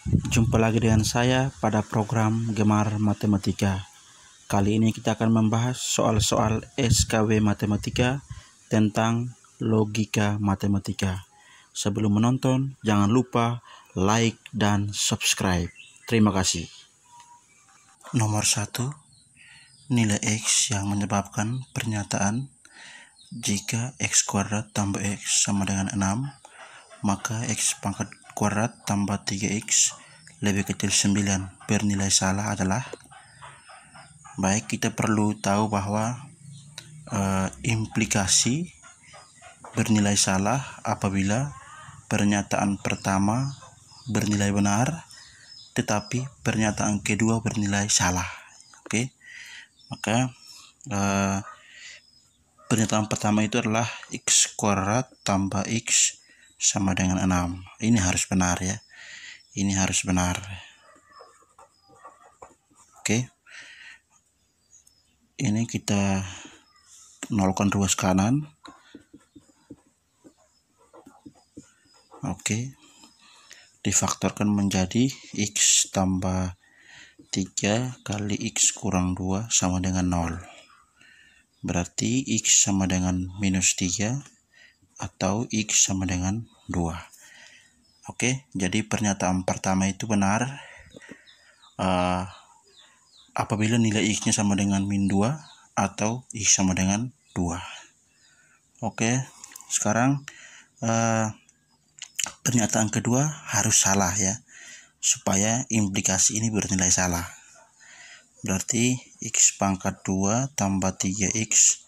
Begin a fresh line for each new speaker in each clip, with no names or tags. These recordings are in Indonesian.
Jumpa lagi dengan saya pada program Gemar Matematika. Kali ini kita akan membahas soal-soal SKW Matematika tentang logika matematika. Sebelum menonton, jangan lupa like dan subscribe. Terima kasih. Nomor 1. Nilai X yang menyebabkan pernyataan jika X kuadrat tambah X sama dengan 6, maka X pangkat kuadrat tambah 3X lebih kecil 9 bernilai salah adalah. Baik, kita perlu tahu bahwa implikasi bernilai salah apabila pernyataan pertama bernilai benar tetapi pernyataan kedua bernilai salah. Oke. Maka pernyataan pertama itu adalah X kuadrat tambah X sama dengan 6. Ini harus benar ya. Ini harus benar. Oke. Ini kita nolkan ruas kanan. Oke. Difaktorkan menjadi X tambah 3 kali X kurang 2 sama dengan 0. Berarti X sama dengan minus 3 atau X sama dengan 2. Oke, jadi pernyataan pertama itu benar apabila nilai X-nya sama dengan min 2 atau X sama dengan 2. Oke, sekarang pernyataan kedua harus salah ya, supaya implikasi ini bernilai salah. Berarti X pangkat 2 tambah 3X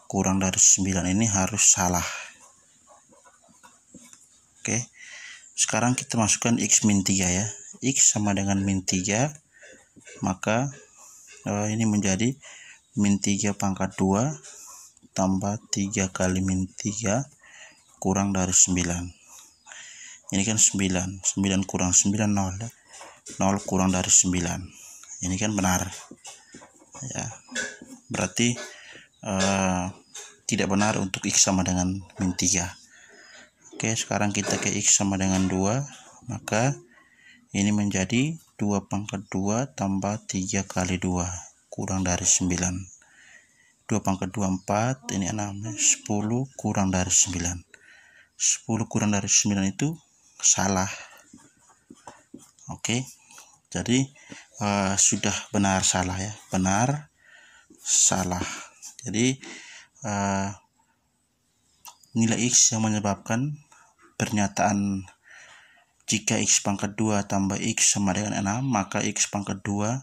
kurang dari 9 ini harus salah. Oke, sekarang kita masukkan X min 3 ya. X sama dengan min 3, maka ini menjadi min 3 pangkat 2 tambah 3 kali min 3 kurang dari 9. Ini kan 9 kurang 9 0 ya. 0 kurang dari 9. Ini kan benar ya. Berarti tidak benar untuk X sama dengan min 3. Oke, sekarang kita ke X sama dengan 2, maka ini menjadi 2 pangkat 2 tambah 3 kali 2 kurang dari 9. 2 pangkat 2 4, ini 6, 10 kurang dari 9. 10 kurang dari 9 itu salah. Oke, jadi sudah benar salah ya, benar salah. Jadi nilai X yang menyebabkan pernyataan jika X pangkat 2 tambah X sama dengan 6, maka X pangkat 2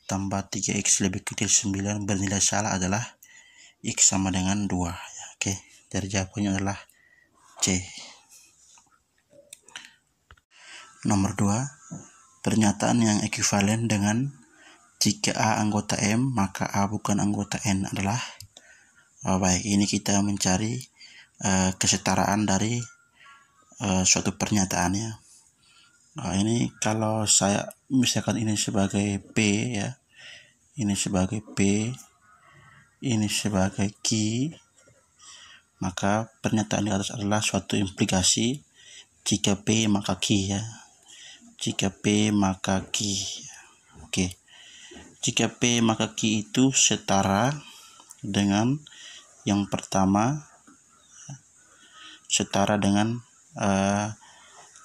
tambah 3X lebih kecil 9 bernilai salah adalah X sama dengan 2 ya. Oke, jadi jawabannya adalah C. Nomor 2. Pernyataan yang ekuivalen dengan jika A anggota M maka A bukan anggota N adalah. Baik, ini kita mencari kesetaraan dari suatu pernyataan ya. Ini kalau saya misalkan ini sebagai P ya, ini sebagai P, ini sebagai Q, maka pernyataan di atas adalah suatu implikasi jika P maka Q ya. Jika P maka Q. Oke. Jika P maka Q itu setara dengan yang pertama, setara dengan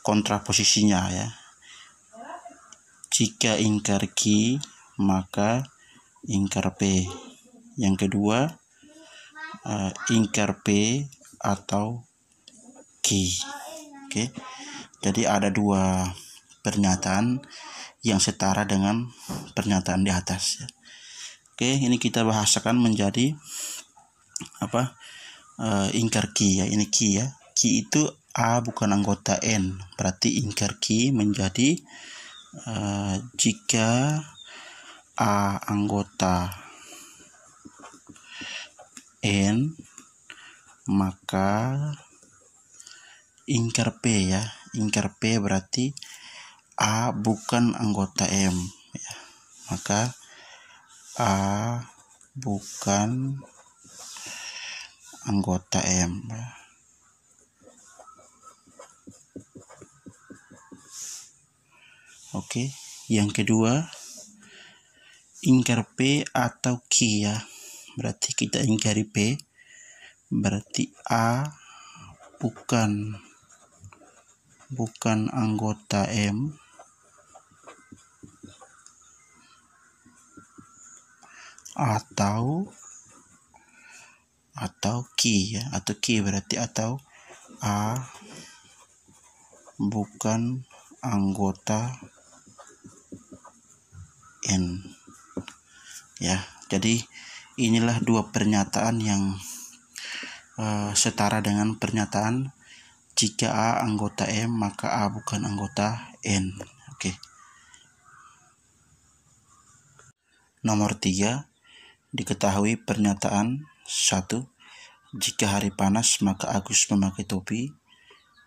kontraposisinya ya. Jika ingkar Q maka ingkar P. Yang kedua, ingkar P atau Q. Oke. Jadi ada dua pernyataan yang setara dengan pernyataan di atas ya. Oke, ini kita bahasakan menjadi ingkar Q ya. Ini Q ya. Q itu A bukan anggota N, berarti ingkar Q menjadi jika A anggota N maka ingkar P ya. Ingkar P berarti A bukan anggota M ya. Maka A bukan anggota M ya. Oke, yang kedua ingkar P atau Q ya. Berarti kita ingkari P, berarti A bukan anggota M atau Q ya, atau Q berarti atau A bukan anggota N ya. Jadi inilah dua pernyataan yang setara dengan pernyataan jika A anggota M maka A bukan anggota N. Oke. Nomor 3, diketahui pernyataan 1. Jika hari panas maka Agus memakai topi.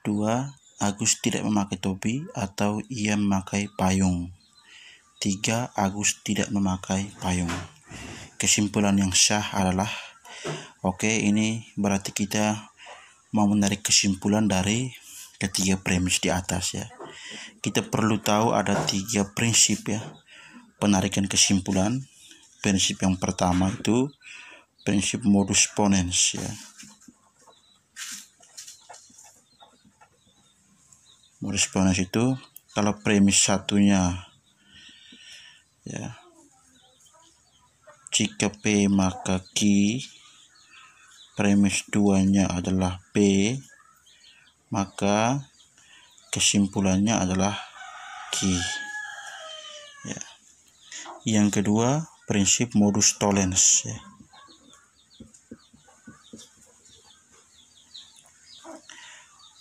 2. Agus tidak memakai topi atau ia memakai payung. 3. Agus tidak memakai payung. Kesimpulan yang sah adalah ini berarti kita mau menarik kesimpulan dari ketiga premis di atas ya. Kita perlu tahu ada 3 prinsip ya penarikan kesimpulan. Prinsip yang pertama itu prinsip modus ponens ya. Modus ponens itu kalau premis satunya ya, jika P maka Q, premis 2-nya adalah P, maka kesimpulannya adalah Q ya. Yang kedua prinsip modus tollens ya.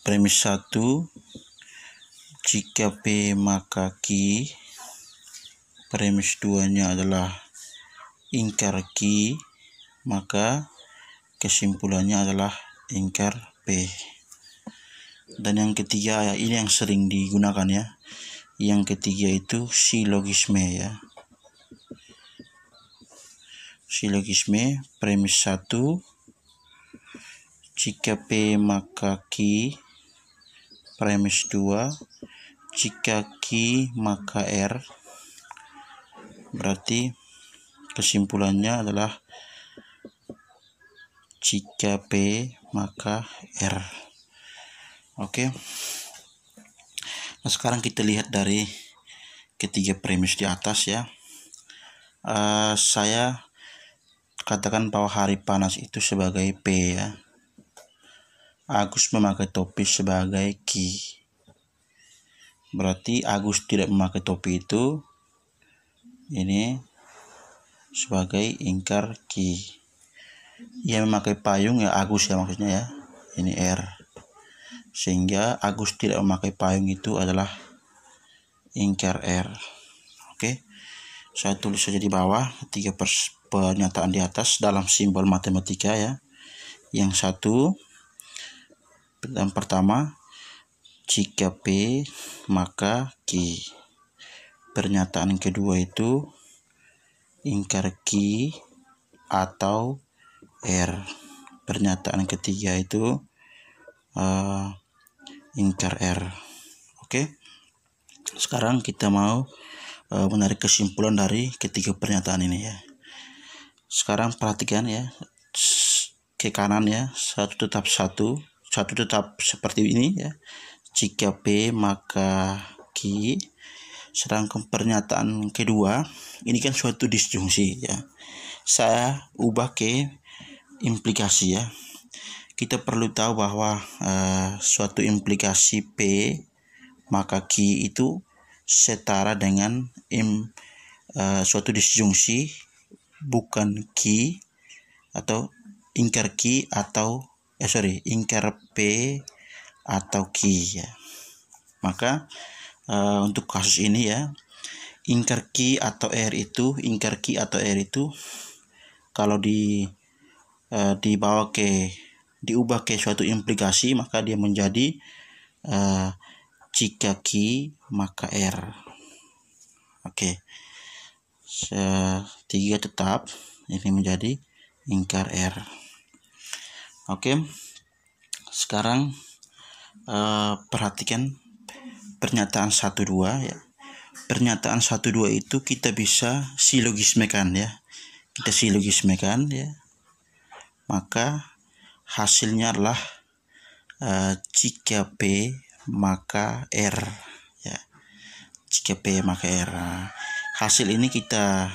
Premis 1, jika P maka Q, premis 2-nya adalah ingkar Q, maka kesimpulannya adalah ingkar P. Dan yang ketiga ya, ini yang sering digunakan ya. Yang ketiga itu silogisme ya. Silogisme premis 1, jika P maka Q, premis 2, jika Q maka R, berarti kesimpulannya adalah jika P maka R. Oke. Nah, sekarang kita lihat dari ketiga premis di atas ya. Saya katakan bahwa hari panas itu sebagai P ya. Agus memakai topi sebagai Q. Berarti Agus tidak memakai topi itu ini sebagai ingkar Q. Ia memakai payung ya Agus ya maksudnya ya. Ini R. Sehingga Agus tidak memakai payung itu adalah ingkar R. Oke. Saya tulis saja di bawah 3 pernyataan di atas dalam simbol matematika ya. Yang satu, yang pertama, jika P maka Q. Pernyataan kedua itu ingkar Q atau R. Pernyataan ketiga itu ingkar R. Oke. Sekarang kita mau menarik kesimpulan dari ketiga pernyataan ini ya. Sekarang perhatikan ya, ke kanan ya, satu tetap seperti ini ya. Jika P maka Q. Sedangkan pernyataan kedua ini kan suatu disjungsi ya. Saya ubah ke implikasi ya. Kita perlu tahu bahwa suatu implikasi P maka Q itu setara dengan suatu disjungsi bukan Q atau ingkar Q atau ingkar P atau Q ya. Maka untuk kasus ini ya, ingkar Q atau R itu kalau diubah ke suatu implikasi maka dia menjadi jika Q maka R. Oke. 3 tetap ini menjadi ingkar R. Oke. Sekarang perhatikan pernyataan 1, 2 ya. pernyataan 1, 2 itu kita bisa silogismekan ya. Kita silogismekan ya. Maka hasilnya adalah jika P maka R ya. Jika P maka R. Hasil ini kita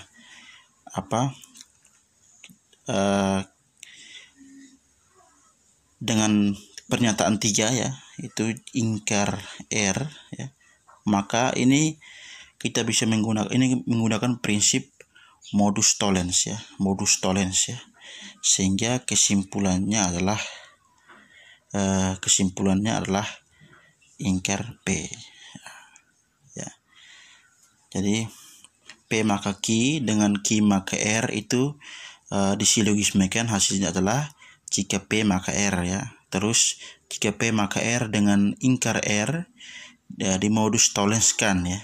dengan pernyataan 3 ya, itu ingkar R ya. Maka ini kita bisa menggunakan prinsip modus tollens ya, sehingga kesimpulannya adalah ingkar P ya. Jadi P maka Q dengan Q maka R itu disilogismekan, hasilnya adalah jika P maka R ya. Terus jika P maka R dengan ingkar R ya, dimodus tollenskan ya,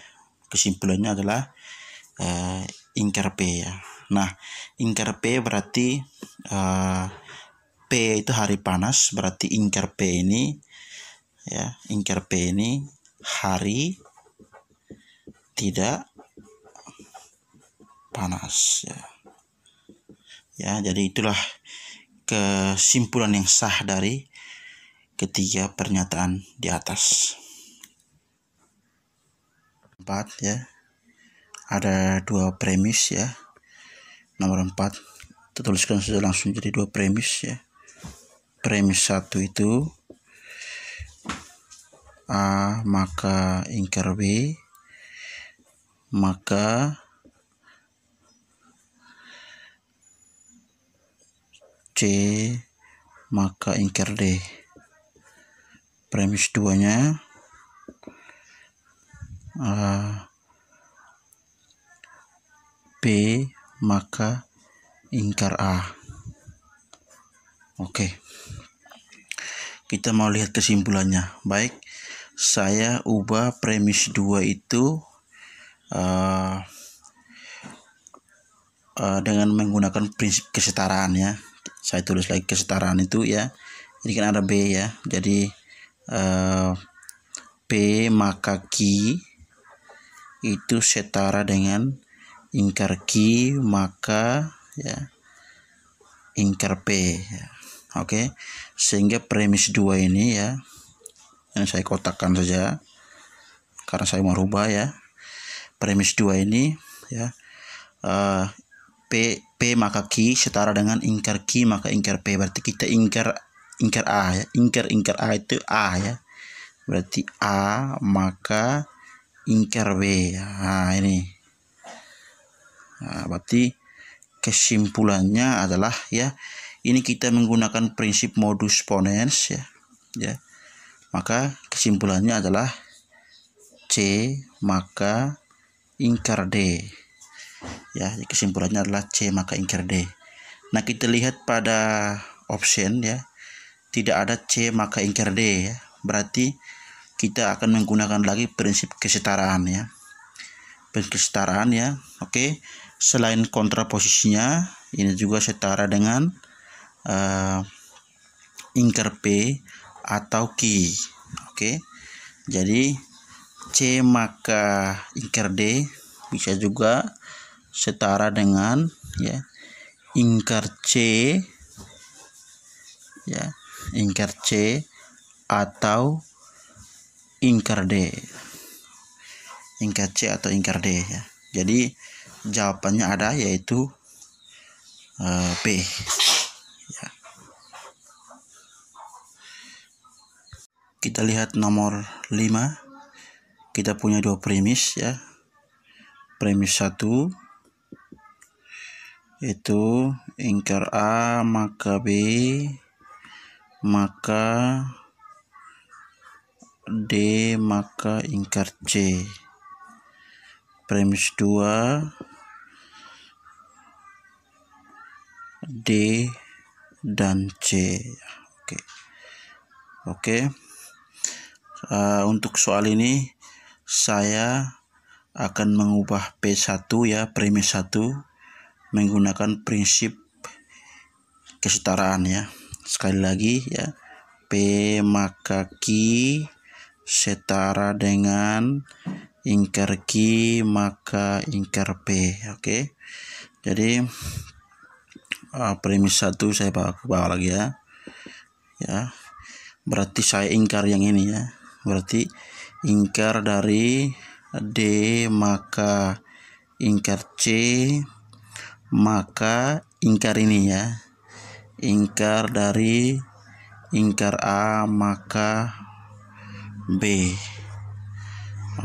kesimpulannya adalah ingkar P ya. Nah, ingkar P berarti P itu hari panas, berarti ingkar P ini ya, ingkar P ini hari tidak panas ya. Ya, jadi itulah kesimpulan yang sah dari ketiga pernyataan di atas. 4 ya. Ada 2 premis ya. Nomor 4 kita tuliskan saja langsung jadi 2 premis ya. Premis 1 itu A maka ingkar B maka C maka ingkar D. Premis 2-nya B maka ingkar A. Oke. Kita mau lihat kesimpulannya. Baik, saya ubah premis 2 itu dengan menggunakan prinsip kesetaraan ya. Saya tulis lagi kesetaraan itu ya. Ini kan ada B ya. Jadi P maka Q itu setara dengan ingkar Q maka ya ingkar P ya. Oke. Sehingga premis 2 ini ya, yang saya kotakkan saja karena saya mau rubah ya. Premis 2 ini ya, P maka Q setara dengan ingkar Q maka ingkar P. Berarti kita ingkar A ya. Ingkar A itu A ya. Berarti A maka ingkar B. Nah, ini. Nah, berarti kesimpulannya adalah ya, ini kita menggunakan prinsip modus ponens ya. Ya. Maka kesimpulannya adalah C maka ingkar D. Ya, kesimpulannya adalah C maka ingkar D. Nah, kita lihat pada option ya, tidak ada C maka ingkar D ya. Berarti kita akan menggunakan lagi prinsip kesetaraan ya. Prinsip kesetaraan ya. Oke. Selain kontraposisinya, ini juga setara dengan ingkar P atau Q. Oke. Jadi C maka ingkar D bisa juga setara dengan ya ingkar C ya, ingkar C atau ingkar D. Ingkar C atau ingkar D ya. Jadi jawabannya ada, yaitu P ya. Kita lihat nomor 5. Kita punya 2 premis ya. Premis 1 itu ingkar A maka B maka D maka ingkar C. Premis 2 D dan C. Oke. Untuk soal ini saya akan mengubah P1 ya, premis 1 menggunakan prinsip kesetaraan ya. Sekali lagi ya, P maka Q setara dengan ingkar Q maka ingkar P. Oke. Jadi premis 1 saya bawa ke bawah lagi ya. Ya. Berarti saya ingkar yang ini ya. Berarti ingkar dari D maka ingkar C maka ingkar ini ya. Ingkar dari ingkar A maka B.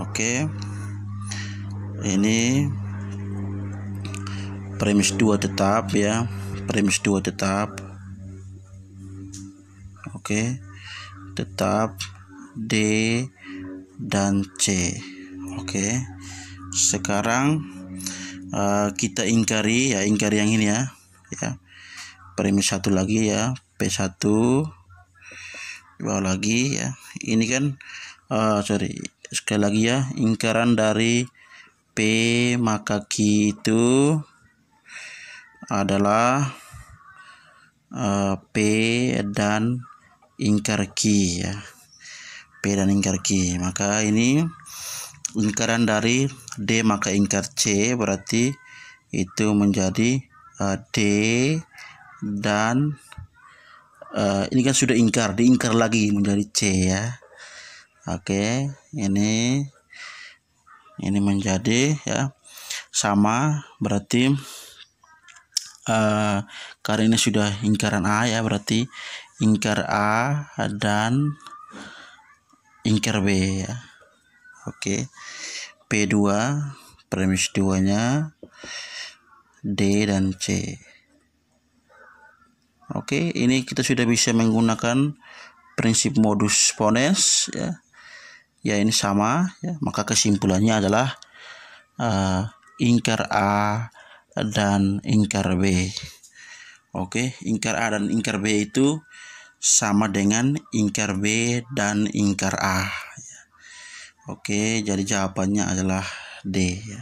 Oke. Ini premis 2 tetap ya. Premis 2 tetap. Oke. Tetap D dan C. Oke. Sekarang kita ingkari ya, ingkari yang ini ya. Ya. Premis 1 lagi ya, P1 bawah lagi ya. Ini kan sekali lagi ya, ingkaran dari P maka Q itu adalah P dan ingkar Q ya. P dan ingkar Q. Maka ini ingkaran dari D maka ingkar C, berarti itu menjadi D dan ini kan sudah ingkar, diingkar lagi menjadi C ya. Oke, ini menjadi ya sama, berarti karena ini sudah ingkaran A ya, berarti ingkar A dan ingkar B ya. Oke. P2 premis 2-nya D dan C. Oke, ini kita sudah bisa menggunakan prinsip modus ponens ya. Ya, ini sama ya, maka kesimpulannya adalah ingkar A dan ingkar B. Oke, ingkar A dan ingkar B itu sama dengan ingkar B dan ingkar A. Oke, jadi jawabannya adalah D ya.